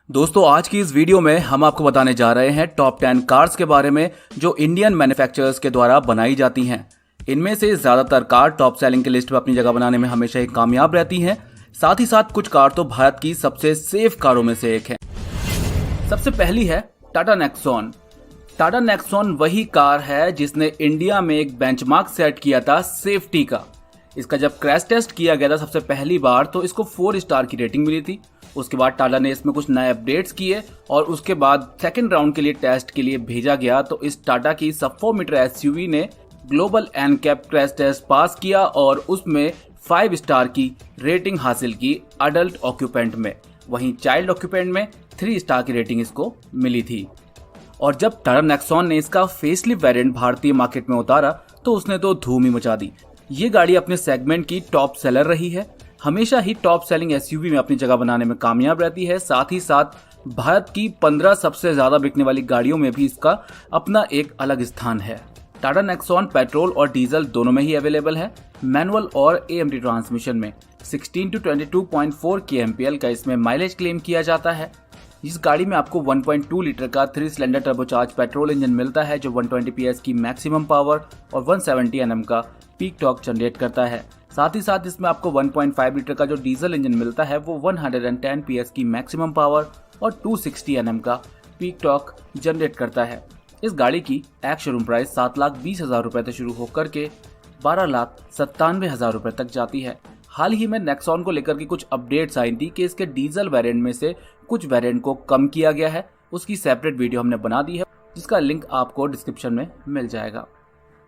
दोस्तों आज की इस वीडियो में हम आपको बताने जा रहे हैं टॉप 10 कार्स के बारे में जो इंडियन मैन्युफैक्चरर्स के द्वारा बनाई जाती हैं। इनमें से ज़्यादातर कार टॉप सेलिंग की लिस्ट में अपनी जगह बनाने में हमेशा ही कामयाब रहती हैं। साथ ही साथ कुछ कार तो भारत की सबसे सेफ कारों में से एक है। सबसे पहली है टाटा नेक्सॉन। टाटा नेक्सॉन वही कार है जिसने इंडिया में एक बेंचमार्क सेट किया था सेफ्टी का। इसका जब क्रैश टेस्ट किया गया था सबसे पहली बार तो इसको 4 स्टार की रेटिंग मिली थी। उसके बाद टाटा ने इसमें कुछ नए अपडेट्स किए और उसके बाद सेकंड राउंड के लिए टेस्ट के लिए भेजा गया तो इस टाटा की सब 4 मीटर एसयूवी ने global NCAP crash test pass किया और उसमें 5 स्टार की रेटिंग हासिल की अडल्ट ऑक्यूपेंट में। वहीं चाइल्ड ऑक्यूपेंट में 3 स्टार की रेटिंग इसको मिली थी। और जब टाटा नेक्सॉन ने इसका फेसलिफ्ट वेरिएंट भारतीय मार्केट में उतारा तो उसने तो धूम ही मचा दी। ये गाड़ी अपने सेगमेंट की टॉप सेलर रही है, हमेशा ही टॉप सेलिंग एसयूवी में अपनी जगह बनाने में कामयाब रहती है। साथ ही साथ भारत की 15 सबसे ज्यादा बिकने वाली गाड़ियों में भी इसका अपना एक अलग स्थान है। टाटा नेक्सॉन पेट्रोल और डीजल दोनों में ही अवेलेबल है, मैनुअल और एएमटी ट्रांसमिशन में। 16 to 22.4 kmpl का इसमें माइलेज क्लेम किया जाता है। इस गाड़ी में आपको 1.2 लीटर का 3 सिलेंडर टर्बोचार्ज पेट्रोल इंजन मिलता है जो 120 PS की मैक्सिमम पावर और 170 Nm का पीक टॉर्क जनरेट करता है। साथ ही साथ इसमें आपको 1.5 लीटर का जो डीजल इंजन मिलता है वो 110 PS की मैक्सिमम पावर और 260 Nm का पीक टॉर्क जनरेट करता है। इस गाड़ी की एक्स शोरूम प्राइस 7,20,000 रुपए से शुरू होकर के 12,97,000 रुपए तक जाती है। हाल ही में नेक्सॉन को लेकर के कुछ अपडेट्स आई थी कि इसके डीजल वेरिएंट में से कुछ वेरिएंट को कम किया गया है। उसकी सेपरेट वीडियो हमने बना दी है जिसका लिंक आपको डिस्क्रिप्शन में मिल जाएगा।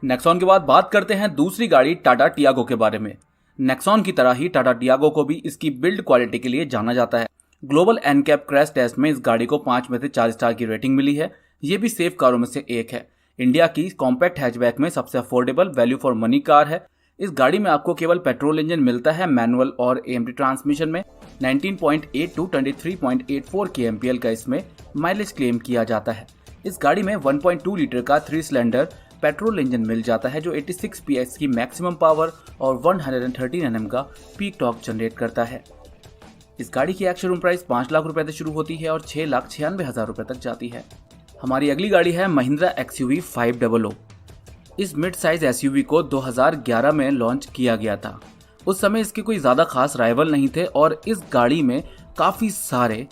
नेक्सॉन के बाद बात करते हैं दूसरी गाड़ी टाटा टियागो के बारे में। नेक्सॉन की तरह ही टाटा टियागो को भी इसकी बिल्ड क्वालिटी के लिए जाना जाता है। ग्लोबल एनकैप क्रैश टेस्ट में इस गाड़ी को 5 में से 4 स्टार की रेटिंग मिली है। ये भी सेफ कारों में से एक है। इंडिया की कॉम्पैक्ट हैचबैक में सबसे affordable value for money car है। इस गाड़ी में आपको केवल पेट्रोल इंजन मिलता है, मैनुअल और एएमटी ट्रांसमिशन में। 19.8 to 23.84 kmpl का इसमें माइलेज क्लेम किया जाता है। इस गाड़ी में 1.2 लीटर का 3 सिलेंडर पेट्रोल इंजन मिल जाता है जो 86 PS की मैक्सिमम पावर और 113 Nm का पीक टॉर्क जनरेट करता है। इस गाड़ी की एक्स शोरूम प्राइस 5 लाख रुपए से शुरू होती है और 6,96,000 रुपए तक जाती है। हमारी अगली गाड़ी है महिंद्रा XUV 500। इस मिड साइज एसयूवी को 2011 में लॉन्च किया गया था। उस समय इसके कोई ज्यादा खास राइवल नहीं थे और इस गाड़ी में काफी सारे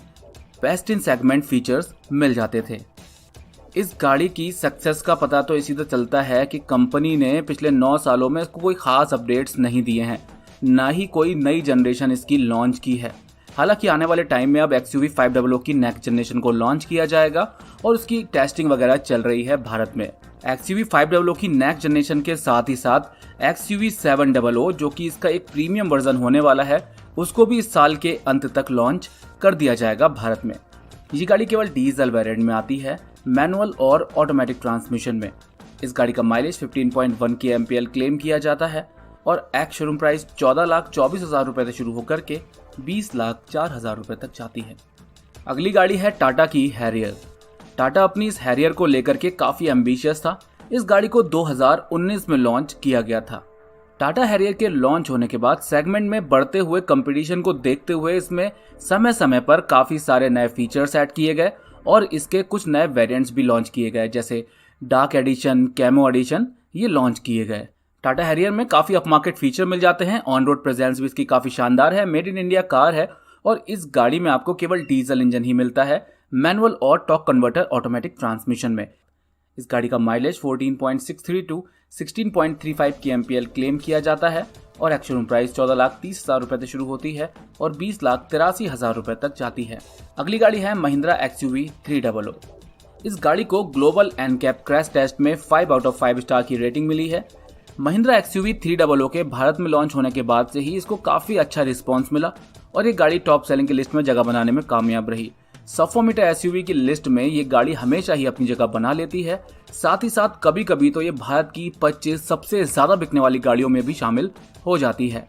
बेस्ट इन सेगमेंट फीचर्स मिल जाते थे। इस गाड़ी की सक्सेस का पता तो इसी तरह चलता है कि कंपनी ने पिछले 9 सालों में इसको कोई खास अपडेट्स नहीं दिए हैं, ना ही कोई नई जनरेशन इसकी लॉन्च की है। हालांकि आने वाले टाइम में अब XUV 500 की नेक्स्ट जनरेशन को लॉन्च किया जाएगा और उसकी टेस्टिंग वगैरह चल रही है भारत में। XUV 500 की नेक्स्ट जनरेशन के साथ ही साथ XUV 700 जो कि इसका एक प्रीमियम वर्जन होने वाला है उसको भी इस साल के अंत तक लॉन्च कर दिया जाएगा भारत में। ये गाड़ी केवल डीजल वेरिएंट में आती है, मैनुअल और ऑटोमेटिक ट्रांसमिशन में। इस गाड़ी का माइलेज 15.1 kmpl क्लेम किया जाता है और एक्स शोरूम प्राइस 14,24,000 रुपए से शुरू होकर के 20,04,000 रुपए तक जाती है। अगली गाड़ी है टाटा की हैरियर। टाटा अपनी इस हैरियर को लेकर के काफी एम्बिशियस था। इस गाड़ी को 2019 में लॉन्च किया गया था। टाटा हैरियर के लॉन्च होने के बाद सेगमेंट में बढ़ते हुए कंपटीशन को देखते हुए इसमें समय समय पर काफी सारे नए फीचर्स ऐड किए गए और इसके कुछ नए वेरिएंट्स भी लॉन्च किए गए जैसे डार्क एडिशन, कैमो एडिशन, ये लॉन्च किए गए। टाटा हैरियर में काफी अपमार्केट फीचर मिल जाते हैं। ऑन रोड प्रेजेंस भी इसकी काफी शानदार है, मेड इन इंडिया कार है और इस गाड़ी में आपको केवल डीजल इंजन ही मिलता है, मैनुअल और टॉर्क कन्वर्टर ऑटोमेटिक ट्रांसमिशन में। इस गाड़ी का माइलेज 14.63 to 16.35 kmpl क्लेम किया जाता है और एक्स शोरूम प्राइस 14,30,000 रुपए से शुरू होती है और 20,83,000 रुपए तक जाती है। अगली गाड़ी है महिंद्रा XUV 300। इस गाड़ी को ग्लोबल एनकैप क्रैश टेस्ट में 5 out of 5 स्टार की रेटिंग मिली है। महिंद्रा XUV 300 के भारत में लॉन्च होने के बाद से ही इसको काफी अच्छा रिस्पॉन्स मिला और ये गाड़ी टॉप सेलिंग की लिस्ट में जगह बनाने में कामयाब रही। सब 4 मीटर एसयूवी की लिस्ट में ये गाड़ी हमेशा ही अपनी जगह बना लेती है। साथ ही साथ कभी कभी तो ये भारत की 25 सबसे ज्यादा बिकने वाली गाड़ियों में भी शामिल हो जाती है।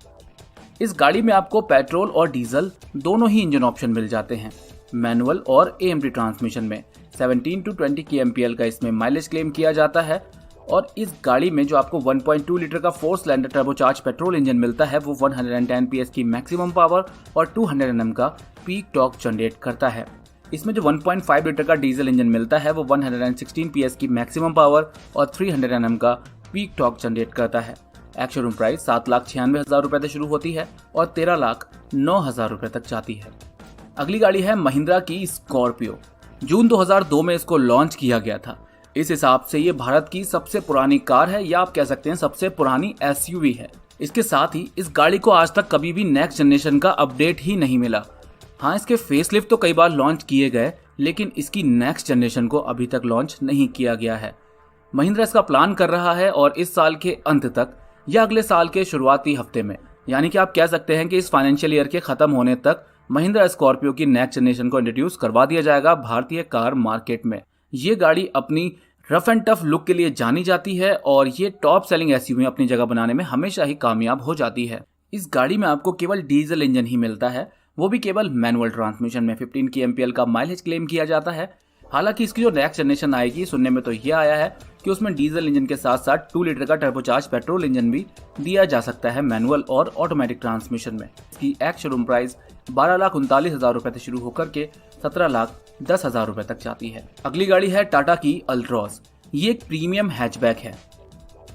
इस गाड़ी में आपको पेट्रोल और डीजल दोनों ही इंजन ऑप्शन मिल जाते हैं, मैनुअल और एएमटी ट्रांसमिशन में। 17 to 20 kmpl का इसमें माइलेज क्लेम किया जाता है और इस गाड़ी में जो आपको 1.2 लीटर का 4 सिलेंडर टर्बोचार्ज पेट्रोल इंजन मिलता है वो 110 PS की मैक्सिमम पावर और 200 Nm का पीक टॉर्क जनरेट करता है। इसमें जो 1.5 लीटर का डीजल इंजन मिलता है वो 116 PS की मैक्सिमम पावर और 300 Nm का पीक टॉर्क जनरेट करता है। एक्स शोरूम प्राइस 7,96,000 रुपए से शुरू होती है और 13,09,000 रुपए तक जाती है। अगली गाड़ी है महिंद्रा की स्कॉर्पियो। जून 2002 में इसको लॉन्च किया गया था। इस हिसाब से ये भारत की सबसे पुरानी कार है या आप कह सकते हैं सबसे पुरानी SUV है। इसके साथ ही इस गाड़ी को आज तक कभी भी नेक्स्ट जनरेशन का अपडेट ही नहीं मिला। हाँ, इसके फेसलिफ्ट तो कई बार लॉन्च किए गए, लेकिन इसकी नेक्स्ट जनरेशन को अभी तक लॉन्च नहीं किया गया है। महिंद्रा इसका प्लान कर रहा है और इस साल के अंत तक या अगले साल के शुरुआती हफ्ते में, यानी कि आप कह सकते हैं कि इस फाइनेंशियल ईयर के खत्म होने तक महिंद्रा स्कॉर्पियो की नेक्स्ट जनरेशन को इंट्रोड्यूस करवा दिया जाएगा भारतीय कार मार्केट में। ये गाड़ी अपनी रफ एंड टफ लुक के लिए जानी जाती है और ये टॉप सेलिंग SUV अपनी जगह बनाने में हमेशा ही कामयाब हो जाती है। इस गाड़ी में आपको केवल डीजल इंजन ही मिलता है, वो भी केवल मैनुअल ट्रांसमिशन में। 15 kmpl का माइलेज क्लेम किया जाता है। हालांकि इसकी जो नेक्स्ट जनरेशन आएगी, सुनने में तो ये आया है कि उसमें डीजल इंजन के साथ साथ 2 लीटर का टर्बोचार्ज पेट्रोल इंजन भी दिया जा सकता है मैनुअल और ऑटोमेटिक ट्रांसमिशन में। इसकी एक्स शोरूम प्राइस 12,39,000 रुपए से शुरू होकर के 17,10,000 रुपए तक जाती है। अगली गाड़ी है टाटा की अल्ट्रॉज। ये एक प्रीमियम हैचबैक है।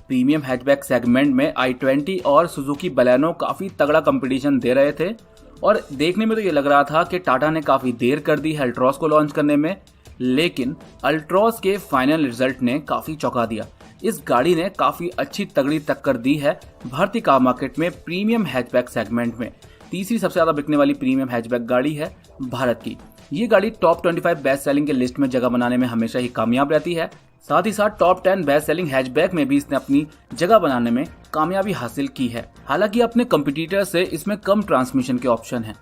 प्रीमियम हैचबैक सेगमेंट में i20 और सुजुकी बलेनो काफी तगड़ा कंपटीशन दे रहे थे और देखने में तो ये लग रहा था कि टाटा ने काफी देर कर दी है अल्ट्रॉज को लॉन्च करने में, लेकिन अल्ट्रॉज के फाइनल रिजल्ट ने काफी चौंका दिया। इस गाड़ी ने काफी अच्छी तगड़ी टक्कर दी है भारतीय कार मार्केट में प्रीमियम हैचबैक सेगमेंट में। तीसरी सबसे ज्यादा बिकने वाली प्रीमियम हैचबैक गाड़ी है भारत की। ये गाड़ी टॉप 25 बेस्ट सेलिंग के लिस्ट में जगह बनाने में हमेशा ही कामयाब रहती है। साथ ही साथ टॉप 10 बेस्ट सेलिंग हैचबैक में भी इसने अपनी जगह बनाने में कामयाबी हासिल की है। हालांकि अपने कंपटीटर से इसमें कम ट्रांसमिशन के ऑप्शन हैं।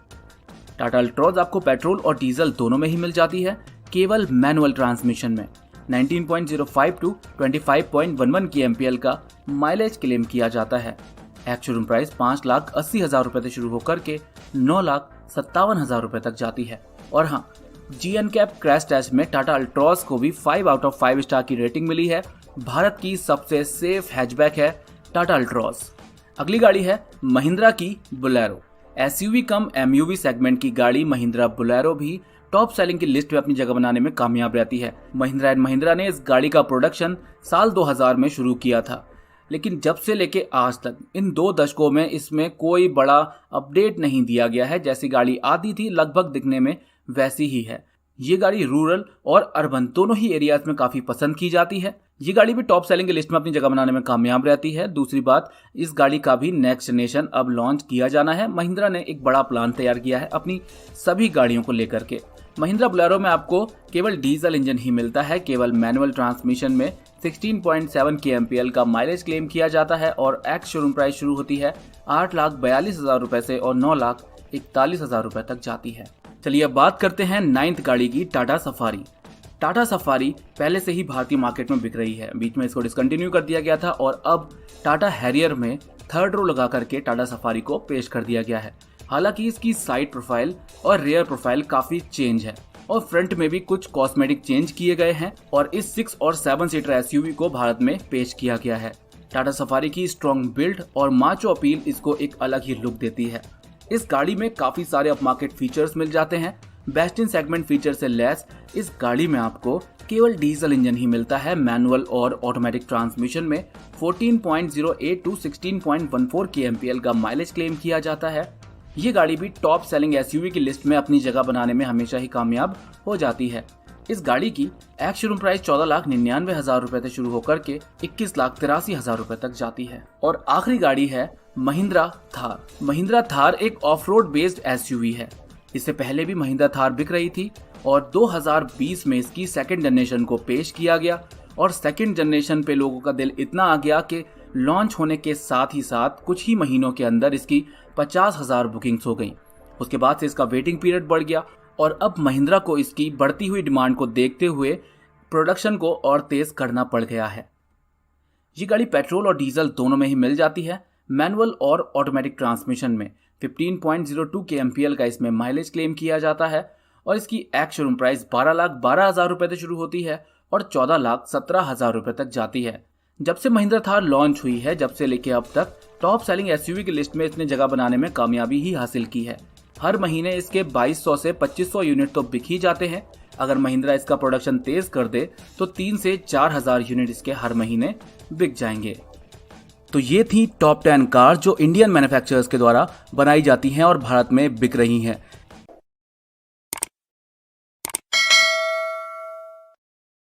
टाटा अल्ट्रॉज आपको पेट्रोल और डीजल दोनों में ही मिल जाती है, केवल मैनुअल ट्रांसमिशन में। 19.05 टू 25.11 kmpl का माइलेज क्लेम किया जाता है। एक्स शोरूम प्राइस 5,80,000 रुपए से शुरू होकर के 9,57,000 रुपए तक जाती है। और हाँ, GNCAP क्रैश टेस्ट में टाटा अल्ट्रॉज को भी 5 आउट ऑफ 5 स्टार की रेटिंग मिली है। भारत की सबसे सेफ हैचबैक है टाटा अल्ट्रॉज। अगली गाड़ी है महिंद्रा की बोलेरो। SUV कम MUV सेगमेंट की गाड़ी महिंद्रा बोलेरो भी टॉप सेलिंग की लिस्ट में अपनी जगह बनाने में कामयाब रहती है। महिंद्रा एंड महिंद्रा ने इस गाड़ी का प्रोडक्शन साल 2000 में शुरू किया था, लेकिन जब से लेके आज तक इन 2 दशकों में इसमें कोई बड़ा अपडेट नहीं दिया गया है। जैसी गाड़ी आती थी लगभग दिखने में वैसी ही है। ये गाड़ी रूरल और अर्बन दोनों ही एरियाज में काफी पसंद की जाती है। ये गाड़ी भी टॉप सेलिंग की लिस्ट में अपनी जगह बनाने में कामयाब रहती है। दूसरी बात, इस गाड़ी का भी नेक्स्ट जनरेशन अब लॉन्च किया जाना है। महिंद्रा ने एक बड़ा प्लान तैयार किया है अपनी सभी गाड़ियों को लेकर के। महिंद्रा बोलेरो में आपको केवल डीजल इंजन ही मिलता है, केवल मैनुअल ट्रांसमिशन में 16.7 kmpl का माइलेज क्लेम किया जाता है और एक्स शोरूम प्राइस शुरू होती है 8,42,000 रुपए से और 9,41,000 रुपए तक जाती है। चलिए अब बात करते हैं 9th गाड़ी की, टाटा सफारी। टाटा सफारी पहले से ही भारतीय मार्केट में बिक रही है, बीच में इसको डिसकंटिन्यू कर दिया गया था और अब टाटा हैरियर में 3rd रो लगा करके टाटा सफारी को पेश कर दिया गया है। हालांकि इसकी साइड प्रोफाइल और रेयर प्रोफाइल काफी चेंज है और फ्रंट में भी कुछ कॉस्मेटिक चेंज किए गए हैं और इस 6 और 7 सीटर SUV को भारत में पेश किया गया है। टाटा सफारी की स्ट्रॉन्ग बिल्ड और माचो अपील इसको एक अलग ही लुक देती है। इस गाड़ी में काफी सारे अपमार्केट फीचर्स मिल जाते हैं। बेस्ट इन सेगमेंट फीचर से लेस इस गाड़ी में आपको केवल डीजल इंजन ही मिलता है। मैनुअल और ऑटोमेटिक ट्रांसमिशन में 14.08 टू 16.14 kmpl का माइलेज क्लेम किया जाता है। ये गाड़ी भी टॉप सेलिंग SUV की लिस्ट में अपनी जगह बनाने में हमेशा ही कामयाब हो जाती है। इस गाड़ी की एक्स शोरूम प्राइस 14,99,000 रुपए से शुरू होकर के 21,83,000 रुपए तक जाती है। और आखिरी गाड़ी है महिंद्रा थार। महिंद्रा थार एक ऑफ रोड बेस्ड SUV है। इससे पहले भी महिंद्रा थार बिक रही थी और 2020 में इसकी 2nd जनरेशन को पेश किया गया और 2nd जनरेशन पे लोगों का दिल इतना आ गया कि लॉन्च होने के साथ ही साथ कुछ ही महीनों के अंदर इसकी 50,000 बुकिंग्स हो गई। उसके बाद से इसका वेटिंग पीरियड बढ़ गया और अब महिंद्रा को इसकी बढ़ती हुई डिमांड को देखते हुए प्रोडक्शन को और तेज करना पड़ गया है। ये गाड़ी पेट्रोल और डीजल दोनों में ही मिल जाती है। मैनुअल और ऑटोमेटिक ट्रांसमिशन में 15.02 kmpl का इसमें माइलेज क्लेम किया जाता है और इसकी एक्स शोरूम प्राइस 12,12,000 रुपए से शुरू होती है और 14,17,000 रुपए तक जाती है। जब से महिंद्रा थार लॉन्च हुई है, जब से लेके अब तक टॉप सेलिंग SUV की लिस्ट में इसने जगह बनाने में कामयाबी ही हासिल की है। हर महीने इसके 2200 से 2500 यूनिट तो बिक ही जाते हैं। अगर महिंद्रा इसका प्रोडक्शन तेज कर दे तो 3 से 4000 यूनिट इसके हर महीने बिक जाएंगे। तो ये थी टॉप 10 कार जो इंडियन मैन्युफैक्चरर्स के द्वारा बनाई जाती हैं और भारत में बिक रही हैं।